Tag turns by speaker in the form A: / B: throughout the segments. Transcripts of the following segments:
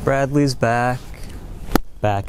A: Bradley's back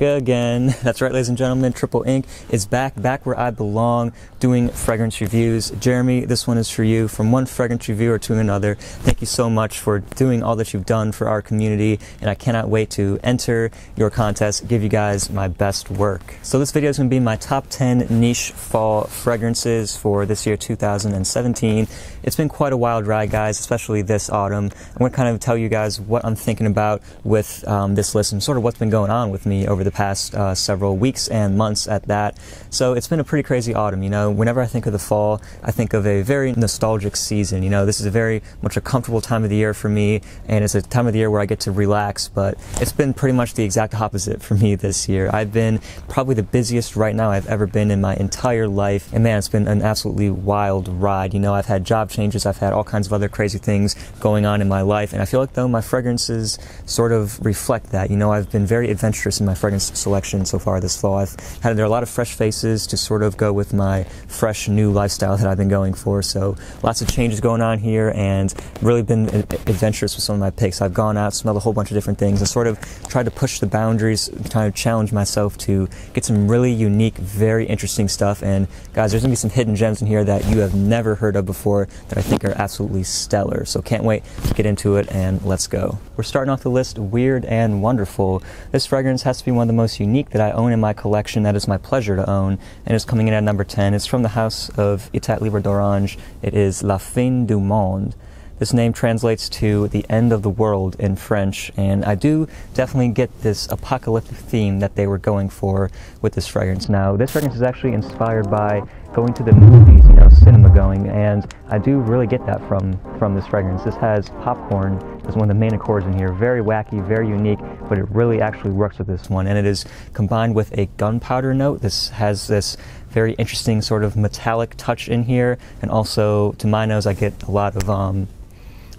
A: again. That's right, ladies and gentlemen, Tripleinc is back where I belong, doing fragrance reviews. Jeremy, this one is for you. From one fragrance reviewer to another, thank you so much for doing all that you've done for our community, and I cannot wait to enter your contest, give you guys my best work. So this video is going to be my top 10 niche fall fragrances for this year 2017. It's been quite a wild ride, guys, especially this autumn. I'm going to kind of tell you guys what I'm thinking about with this list and sort of what's been going on with me over the past several weeks and months at that. So it's been a pretty crazy autumn. You know, whenever I think of the fall, I think of a very nostalgic season. You know, this is a very much a comfortable time of the year for me, and it's a time of the year where I get to relax, but it's been pretty much the exact opposite for me this year. I've been probably the busiest right now I've ever been in my entire life, and man, it's been an absolutely wild ride. You know, I've had job changes, I've had all kinds of other crazy things going on in my life, and I feel like though my fragrances sort of reflect that. You know, I've been very adventurous in my fragrance selection so far this fall. There are a lot of fresh faces to sort of go with my fresh new lifestyle that I've been going for. So lots of changes going on here, and really been adventurous with some of my picks. I've gone out, smelled a whole bunch of different things, and sort of tried to push the boundaries, trying to challenge myself to get some really unique, very interesting stuff. And guys, there's gonna be some hidden gems in here that you have never heard of before that I think are absolutely stellar. So can't wait to get into it, and let's go. We're starting off the list weird and wonderful. This fragrance has to be one of the most unique that I own in my collection, that is my pleasure to own, and it's coming in at number 10. It's from the house of État Libre d'Orange. It is La Fin du Monde. This name translates to the end of the world in French, and I do definitely get this apocalyptic theme that they were going for with this fragrance. Now, this fragrance is actually inspired by going to the movies, you know, cinema going, and I do really get that from this fragrance. This has popcorn as one of the main accords in here. Very wacky, very unique, but it really actually works with this one, and it is combined with a gunpowder note. This has this very interesting sort of metallic touch in here, and also to my nose I get a lot of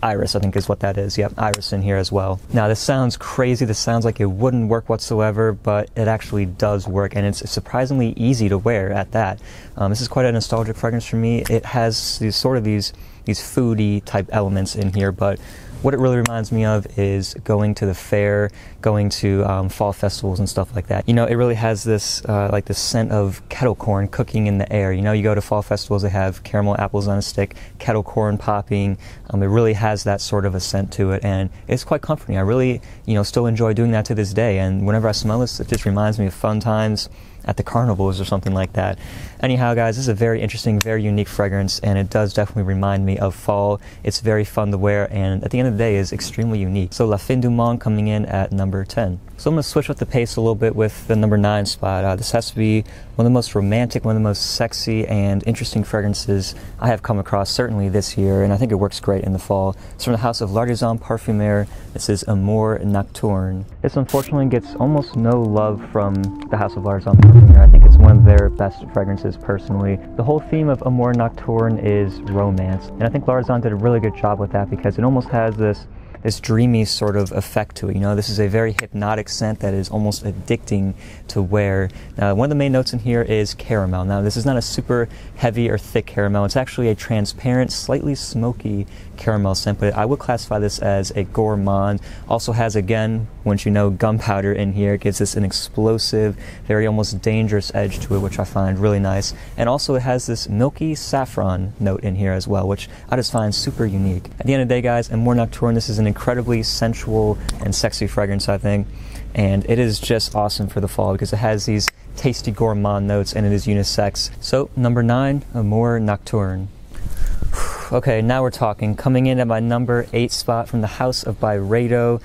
A: iris, I think is what that is. Yep, iris in here as well. Now this sounds crazy, this sounds like it wouldn't work whatsoever, but it actually does work, and it's surprisingly easy to wear at that. This is quite a nostalgic fragrance for me. It has these sort of these foodie type elements in here, but what it really reminds me of is going to the fair, going to fall festivals and stuff like that. You know, it really has this like this scent of kettle corn cooking in the air. You know, you go to fall festivals, they have caramel apples on a stick, kettle corn popping. It really has that sort of a scent to it, and it's quite comforting. I really, you know, still enjoy doing that to this day, and whenever I smell this, it just reminds me of fun times at the carnivals or something like that. Anyhow, guys, this is a very interesting, very unique fragrance, and it does definitely remind me of fall. It's very fun to wear, and at the end of the day is extremely unique. So La Fin du Monde coming in at number 10. So I'm going to switch up the pace a little bit with the number 9 spot. This has to be one of the most romantic, one of the most sexy and interesting fragrances I have come across, certainly this year, and I think it works great in the fall. It's from the house of L'Artisan Parfumeur. This is Amour Nocturne. This unfortunately gets almost no love from the house of L'Artisan Parfumeur. I think it's one of their best fragrances personally. The whole theme of Amour Nocturne is romance, and I think L'Artisan did a really good job with that because it almost has this dreamy sort of effect to it. You know, this is a very hypnotic scent that is almost addicting to wear. Now, one of the main notes in here is caramel. Now, this is not a super heavy or thick caramel. It's actually a transparent, slightly smoky caramel scent, but I would classify this as a gourmand. Also has, again, once you know, gunpowder in here. It gives this an explosive, very almost dangerous edge to it, which I find really nice. And also it has this milky saffron note in here as well, which I just find super unique. At the end of the day, guys, Amour Nocturne, this is an incredibly sensual and sexy fragrance, I think, and it is just awesome for the fall because it has these tasty gourmand notes and it is unisex. So number 9, Amour Nocturne. Okay, now we're talking. Coming in at my number 8 spot from the house of Røde,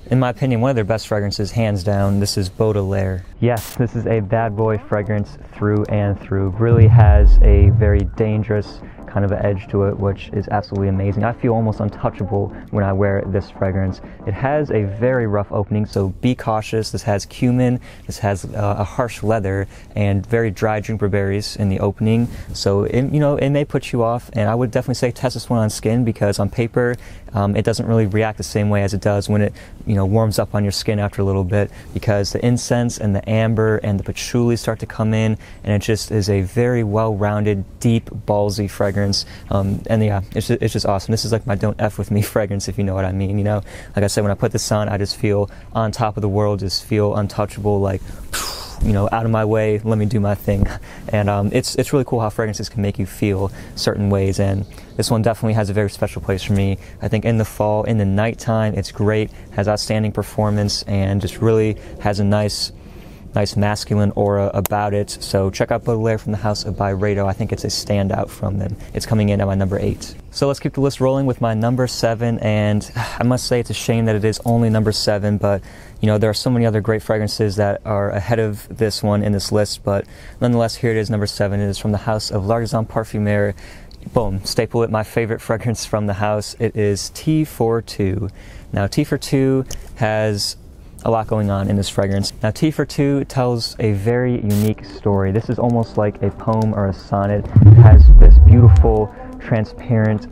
A: in my opinion, one of their best fragrances, hands down. This is Baudelaire. Yes, this is a bad boy fragrance through and through. Really has a very dangerous kind of an edge to it, which is absolutely amazing. I feel almost untouchable when I wear this fragrance. It has a very rough opening, so be cautious. This has cumin, this has a harsh leather, and very dry juniper berries in the opening. So it, you know, it may put you off, and I would definitely say test this one on skin because on paper, it doesn't really react the same way as it does when it, you know, warms up on your skin after a little bit, because the incense and the amber and the patchouli start to come in, and it just is a very well-rounded, deep, ballsy fragrance. fragrance. And yeah, it's just awesome. This is like my don't F with me fragrance, if you know what I mean. You know, like I said, when I put this on, I just feel on top of the world, just feel untouchable, like, you know, out of my way, let me do my thing. And it's really cool how fragrances can make you feel certain ways, and this one definitely has a very special place for me. I think in the fall, in the nighttime, it's great, has outstanding performance, and just really has a nice masculine aura about it. So check out Baudelaire from the house of Røde. I think it's a standout from them. It's coming in at my number 8. So let's keep the list rolling with my number 7, and I must say it's a shame that it is only number 7, but you know, there are so many other great fragrances that are ahead of this one in this list, but nonetheless, here it is, number 7. It is from the house of L'Artisan Parfumeur. Boom, staple it, my favorite fragrance from the house. It is T for Two. Now, T for Two has a lot going on in this fragrance. Now, T for Two tells a very unique story. This is almost like a poem or a sonnet. It has this beautiful, transparent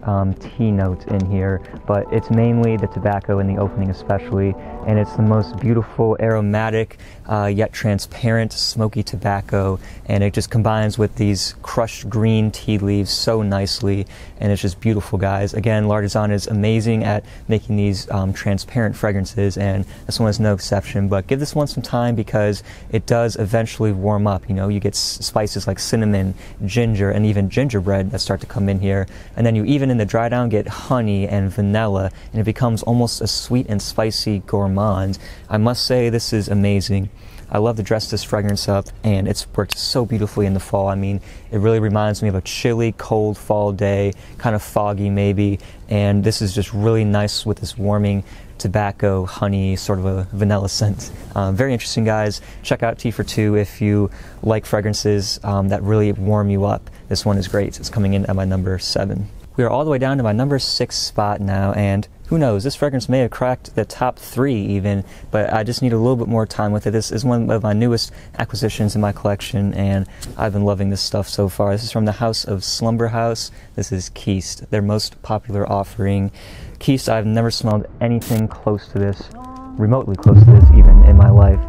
A: tea note in here, but it's mainly the tobacco in the opening especially, and it's the most beautiful, aromatic, yet transparent, smoky tobacco, and it just combines with these crushed green tea leaves so nicely, and it's just beautiful, guys. Again, L'Artisan is amazing at making these transparent fragrances, and this one is no exception, but give this one some time because it does eventually warm up. You know, you get spices like cinnamon, ginger, and even gingerbread that start to come in here, and then you even in the dry down get honey and vanilla, and it becomes almost a sweet and spicy gourmand. I must say, this is amazing. I love to dress this fragrance up, and it's worked so beautifully in the fall. I mean, it really reminds me of a chilly, cold fall day, kind of foggy maybe, and this is just really nice with this warming tobacco, honey, sort of a vanilla scent. Very interesting, guys. Check out T for Two if you like fragrances that really warm you up. This one is great. It's coming in at my number 7. We are all the way down to my number 6 spot now, and who knows, this fragrance may have cracked the top 3 even, but I just need a little bit more time with it. This is one of my newest acquisitions in my collection, and I've been loving this stuff so far. This is from the house of Slumber House. This is Keis, their most popular offering. Keis, I've never smelled anything close to this, remotely close to this even in my life.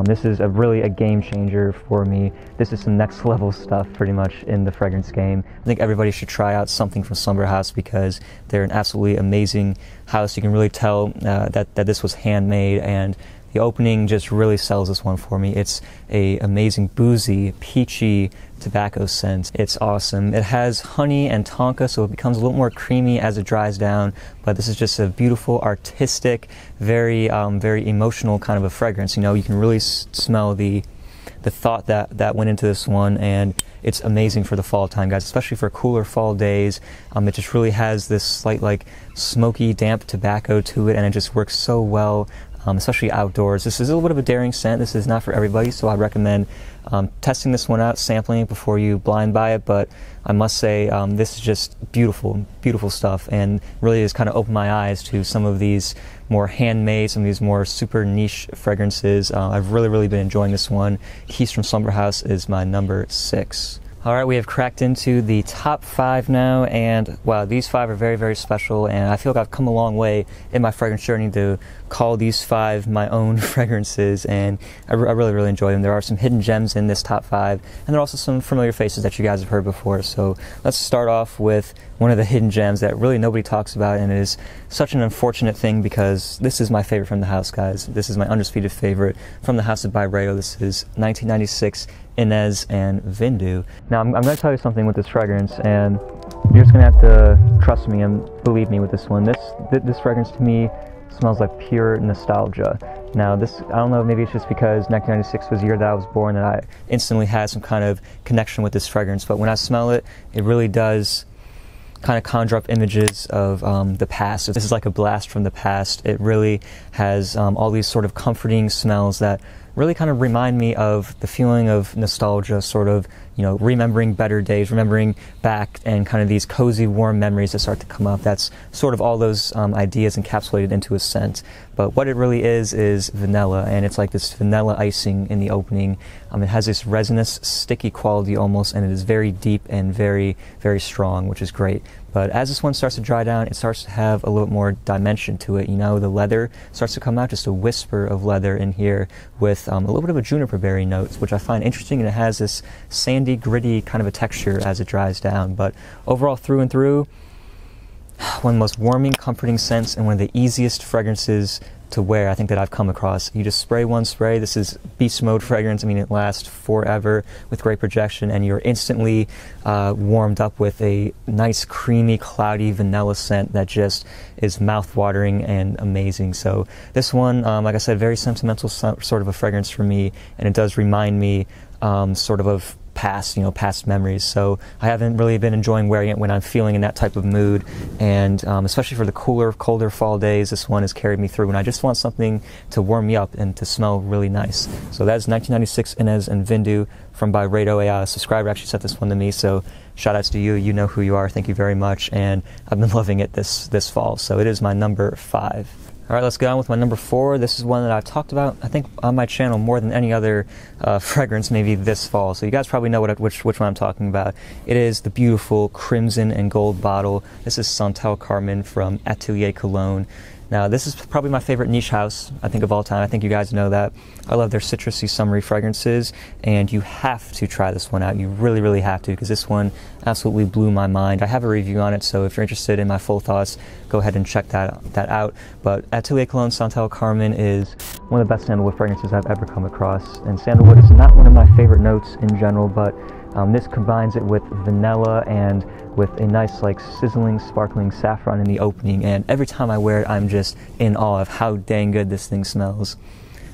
A: This is really a game changer for me. This is some next level stuff pretty much in the fragrance game. I think everybody should try out something from Slumber House because they're an absolutely amazing house. You can really tell that this was handmade, and the opening just really sells this one for me. It's a amazing boozy, peachy tobacco scent. It's awesome. It has honey and tonka, so it becomes a little more creamy as it dries down, but this is just a beautiful, artistic, very emotional kind of a fragrance. You know, you can really smell the thought that went into this one, and it's amazing for the fall time, guys, especially for cooler fall days. It just really has this slight, like, smoky, damp tobacco to it, and it just works so well, especially outdoors. This is a little bit of a daring scent. This is not for everybody, so I recommend testing this one out, sampling it before you blind buy it, but I must say this is just beautiful, beautiful stuff, and really has kind of opened my eyes to some of these more handmade, some of these more super niche fragrances. I've really been enjoying this one. Keis from Slumber House is my number 6. All right, we have cracked into the top 5 now, and wow, these 5 are very special, and I feel like I've come a long way in my fragrance journey to call these 5 my own fragrances, and I really enjoy them. There are some hidden gems in this top 5, and there are also some familiar faces that you guys have heard before. So let's start off with one of the hidden gems that really nobody talks about, and it is such an unfortunate thing because this is my favorite from the house, guys. This is my undisputed favorite from the house of Røde. This is 1996 Inez and Vindu. Now I'm going to tell you something with this fragrance, and you're just going to have to trust me and believe me with this one. This fragrance to me smells like pure nostalgia. Now this, I don't know, maybe it's just because 1996 was the year that I was born that I instantly had some kind of connection with this fragrance, but when I smell it, it really does kind of conjure up images of the past. This is like a blast from the past. It really has all these sort of comforting smells that really kind of remind me of the feeling of nostalgia, sort of, you know, remembering better days, remembering back, and kind of these cozy, warm memories that start to come up. That's sort of all those ideas encapsulated into a scent. But what it really is vanilla, and it's like this vanilla icing in the opening. It has this resinous, sticky quality almost, and it is very deep and very strong, which is great. But as this one starts to dry down, it starts to have a little more dimension to it. You know, the leather starts to come out, just a whisper of leather in here with a little bit of a juniper berry notes, which I find interesting, and it has this sandy, gritty kind of a texture as it dries down. But overall, through and through, one of the most warming, comforting scents and one of the easiest fragrances to wear I think that I've come across. You just spray one spray. This is Beastmode fragrance. I mean, it lasts forever with great projection, and you're instantly warmed up with a nice, creamy, cloudy vanilla scent that just is mouth-watering and amazing. So this one, like I said, very sentimental sort of a fragrance for me, and it does remind me sort of past memories. So I haven't really been enjoying wearing it when I'm feeling in that type of mood, and especially for the cooler, colder fall days, this one has carried me through, and I just want something to warm me up and to smell really nice. So that is 1996 Inez and Vindu from by Røde. A subscriber actually sent this one to me, so shout outs to you. You know who you are. Thank you very much, and I've been loving it this fall. So it is my number 5. All right, let's get on with my number 4. This is one that I've talked about, I think, on my channel more than any other fragrance maybe this fall. So you guys probably know which one I'm talking about. It is the beautiful crimson and gold bottle. This is Chantel Carmen from Atelier Cologne. Now, this is probably my favorite niche house, I think, of all time. I think you guys know that. I love their citrusy, summery fragrances, and you have to try this one out. You really, really have to, because this one absolutely blew my mind. I have a review on it, so if you're interested in my full thoughts, go ahead and check that out. But Atelier Cologne Chantel Carmen is one of the best sandalwood fragrances I've ever come across. And sandalwood is not one of my favorite notes in general, but this combines it with vanilla and with a nice, like, sizzling, sparkling saffron in the opening, and every time I wear it, I'm just in awe of how dang good this thing smells.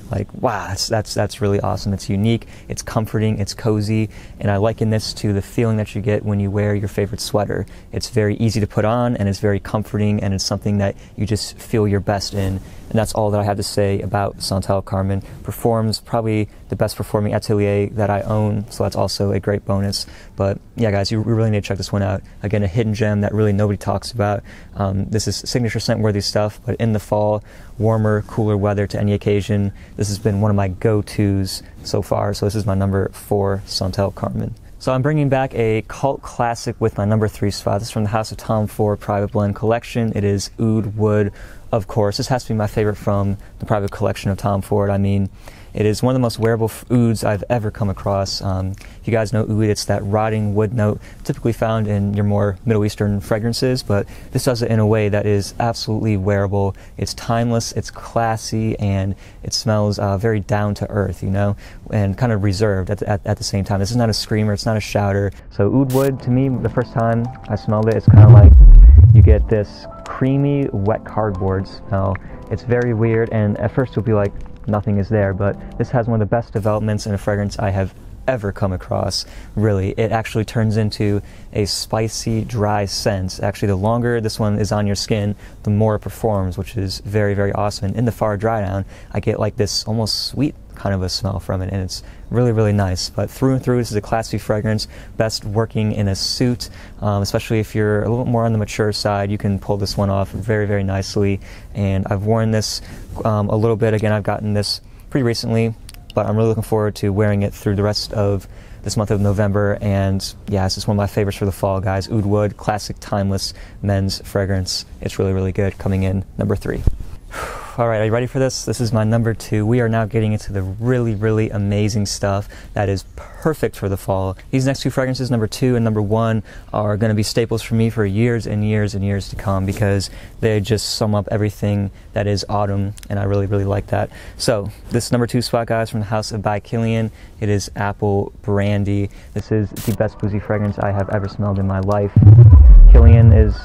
A: Like, wow, that's really awesome. It's unique, it's comforting, it's cozy, and I liken this to the feeling that you get when you wear your favorite sweater. It's very easy to put on, and it's very comforting, and it's something that you just feel your best in. And that's all that I have to say about Chantel Carmen. Performs probably the best performing atelier that I own, so that's also a great bonus. But yeah, guys, you really need to check this one out. Again, a hidden gem that really nobody talks about. This is signature scent worthy stuff, but in the fall, warmer, cooler weather to any occasion, this has been one of my go-tos so far. So this is my number 4 Chantel Carmen. So I'm bringing back a cult classic with my number 3 spot. This is from the House of Tom Ford Private Blend Collection. It is Oud Wood, of course. This has to be my favorite from the private collection of Tom Ford. I mean, it is one of the most wearable ouds I've ever come across. If you guys know oud, it's that rotting wood note typically found in your more Middle Eastern fragrances, but this does it in a way that is absolutely wearable. It's timeless, it's classy, and it smells very down to earth, you know, and kind of reserved at the same time. This is not a screamer, it's not a shouter. So Oud Wood, to me, the first time I smelled it, it's kind of like you get this creamy, wet cardboard smell. It's very weird, and at first you'll be like, nothing is there, but this has one of the best developments in a fragrance I have ever come across. Really, it actually turns into a spicy, dry scent. Actually, the longer this one is on your skin, the more it performs, which is very, very awesome. And in the far dry down, I get like this almost sweet kind of a smell from it, and it's really, really nice. But through and through, this is a classy fragrance, best working in a suit, especially if you're a little bit more on the mature side. You can pull this one off very, very nicely. And I've worn this a little bit. Again, I've gotten this pretty recently, but I'm really looking forward to wearing it through the rest of this month of November. And yeah, this is one of my favorites for the fall, guys. Oud Wood, classic, timeless men's fragrance. It's really, really good. Coming in number 3. All right, are you ready for this? This is my number 2. We are now getting into the really, really amazing stuff that is perfect for the fall. These next 2 fragrances, number 2 and number 1, are going to be staples for me for years and years and years to come, because they just sum up everything that is autumn, and I really, really like that. So this number 2 spot, guys, from the house of by Kilian. It is Apple Brandy. This is the best boozy fragrance I have ever smelled in my life. Kilian is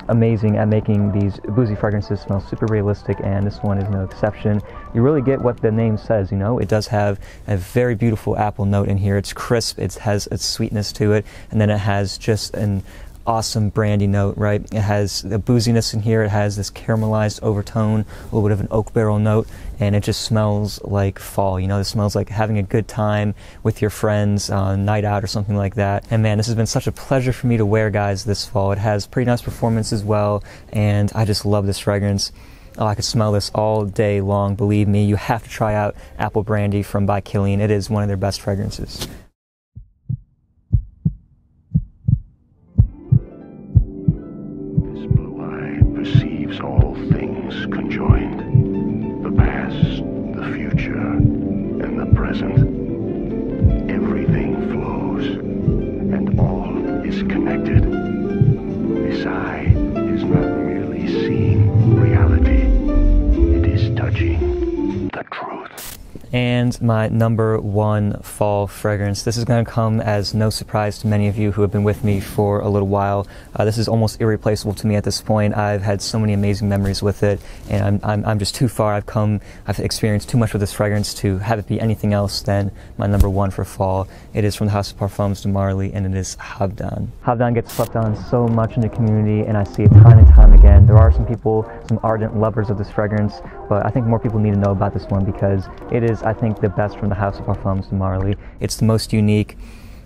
A: amazing at making these boozy fragrances smell super realistic, and this one is no exception. You really get what the name says, you know. It does have a very beautiful apple note in here. It's crisp, it has a sweetness to it, and then it has just an awesome brandy note, right? It has the booziness in here, it has this caramelized overtone, a little bit of an oak barrel note, and it just smells like fall, you know. It smells like having a good time with your friends on a night out or something like that. And man, this has been such a pleasure for me to wear, guys, this fall. It has pretty nice performance as well, and I just love this fragrance. Oh, I could smell this all day long, believe me. You have to try out Apple Brandy from by Kilian. It is one of their best fragrances.
B: makes all things conjoined. The past, the future, and the present. Everything flows, and all is connected. This eye is not merely seeing reality, it is touching the truth.
A: And my number one fall fragrance. This is going to come as no surprise to many of you who have been with me for a little while. This is almost irreplaceable to me at this point. I've had so many amazing memories with it, and I'm just too far. I've experienced too much with this fragrance to have it be anything else than my number one for fall. It is from the House of Parfums de Marly, and it is Habdan. Habdan gets slept on so much in the community, and I see it time and time again. There are some people, some ardent lovers of this fragrance, but I think more people need to know about this one because it is, I think, the best from the House of Parfums de Marly. It's the most unique.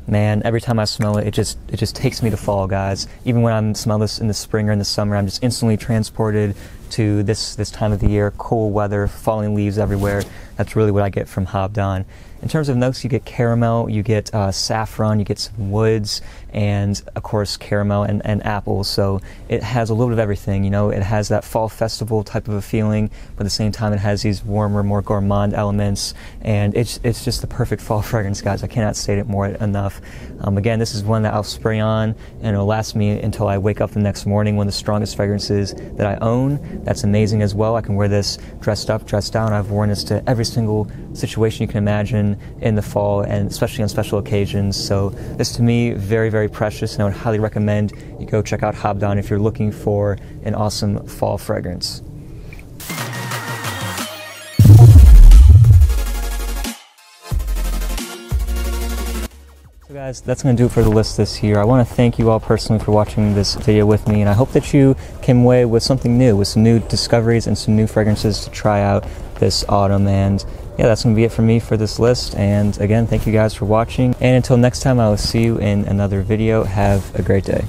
A: Man, every time I smell it, it just takes me to fall, guys. Even when I smell this in the spring or in the summer, I'm just instantly transported to this time of the year, cool weather, falling leaves everywhere. That's really what I get from Habdan. In terms of notes, you get caramel, you get saffron, you get some woods, and of course caramel and apples. So it has a little bit of everything, you know. It has that fall festival type of a feeling, but at the same time it has these warmer, more gourmand elements, and it's just the perfect fall fragrance, guys. I cannot state it more enough. Again, this is one that I'll spray on, and it'll last me until I wake up the next morning. One of the strongest fragrances that I own. That's amazing as well. I can wear this dressed up, dressed down. I've worn this to every single situation you can imagine in the fall, and especially on special occasions. So this to me, very, very precious, and I would highly recommend you go check out Habdan if you're looking for an awesome fall fragrance. So guys, that's going to do it for the list this year. I want to thank you all personally for watching this video with me, and I hope that you came away with something new, with some new discoveries and some new fragrances to try out this autumn. And yeah, that's going to be it for me for this list. And again, thank you guys for watching. And until next time, I will see you in another video. Have a great day.